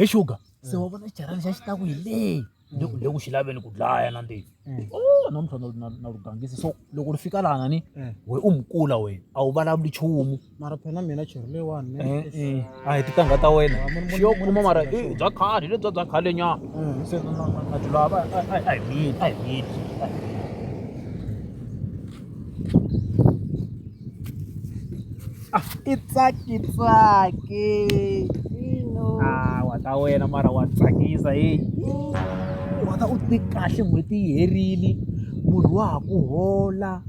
sugar se wa vona xirhani xa xitaku hi leyi le ku xi laveni ku dlaya na ntivo namuntlha na rugangisi so loko ri fika lana ni we u mkula wena a wu vulavuli nchumu mara phela mina chiri leyiwani a hi titangha ta wena xo kuma mara bya khale lebyi bya khale nyana se na tilava a hi mili itsaki wa ta wena mara wa tsakisa wa ta u ti kahle n'hweti yi herile munhu wa ha ku hola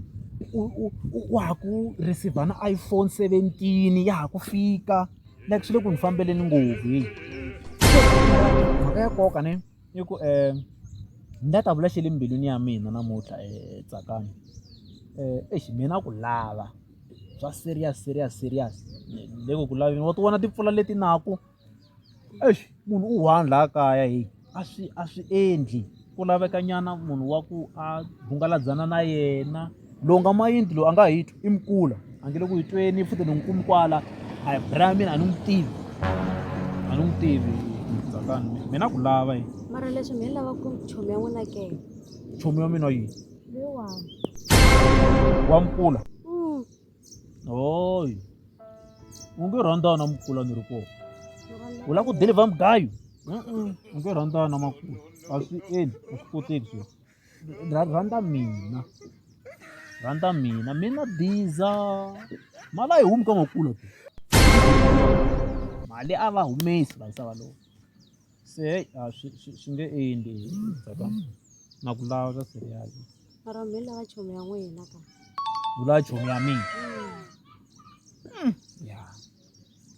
wa ha ku receive na iPhone 17 ya ha ku fika like swi le ku ni fambeleni ngopfu mhaka ya nkoka ni i ku ni nga ta vula xi le mbilwini ya mina namuntlha Tsakani mina ku lava bya serious le ku laveni wa ti vona timpfula leti naku munhu u one laha kaya a swi endli ku laveka nyana munhu wa ku a hungaladzana na yena lowu nga mayindli lowu a nga hi twi i mkula a nge le ku hi tweni futhi ni n'wi kumi kwala a hi bra mina a ni n'wi tivi Tsakani mina ku lava mara leswi mi lava ku chomi ya n'wina ke chomi ya mina yini leyiwani wa mkula hoyi u nge rhandza na mkula ni ri koho u lava ku deliver mugayo u nge rhandza na makula a swi endli a swi koteki sweswo rhandza mina diza mali a yi humi ka makula mali a va humesi vaisava lowu se a swi nge endli Tsakani na ku lava swa serious mara mi lava chomi ya n'wina ka u lava chomi ya mina ya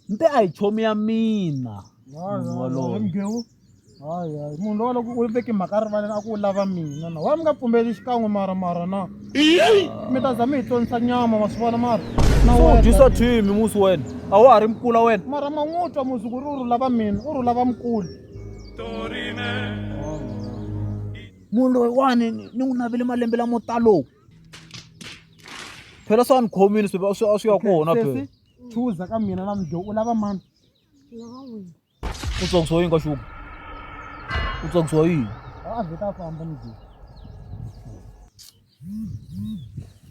nte a hi chomi ya mina mgewu hayi munhu lowa loko u veke mhaka rivaleni a ku u lava mina na wa mi nga pfumbeli xikan'we mara na mi ta za mi hi tlonisa nyama ma swi vona mara so dyisa thimi musi wena a wa ha ri mkula wena mara ma n'wu twa musi ku ri u ri lava mina u ri lava mkula munhu loyiwani ni n'wi navele malembe lamo talo phela swa ni khomini a swi ya kona phela chuza ka mina na mgewu u lava mani lava n'wina u tsakisiwa yini ka Sugar u tsakisiwa yini a vheta a famba mgewu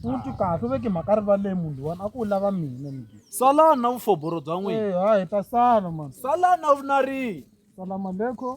u ti kahle u veke mhaka rivaleni munhu loyiwani a ku u lava mina mgewu salani na vufoboro bya n'wina hayi ta sala mani salani na vunarihi salamu alaikum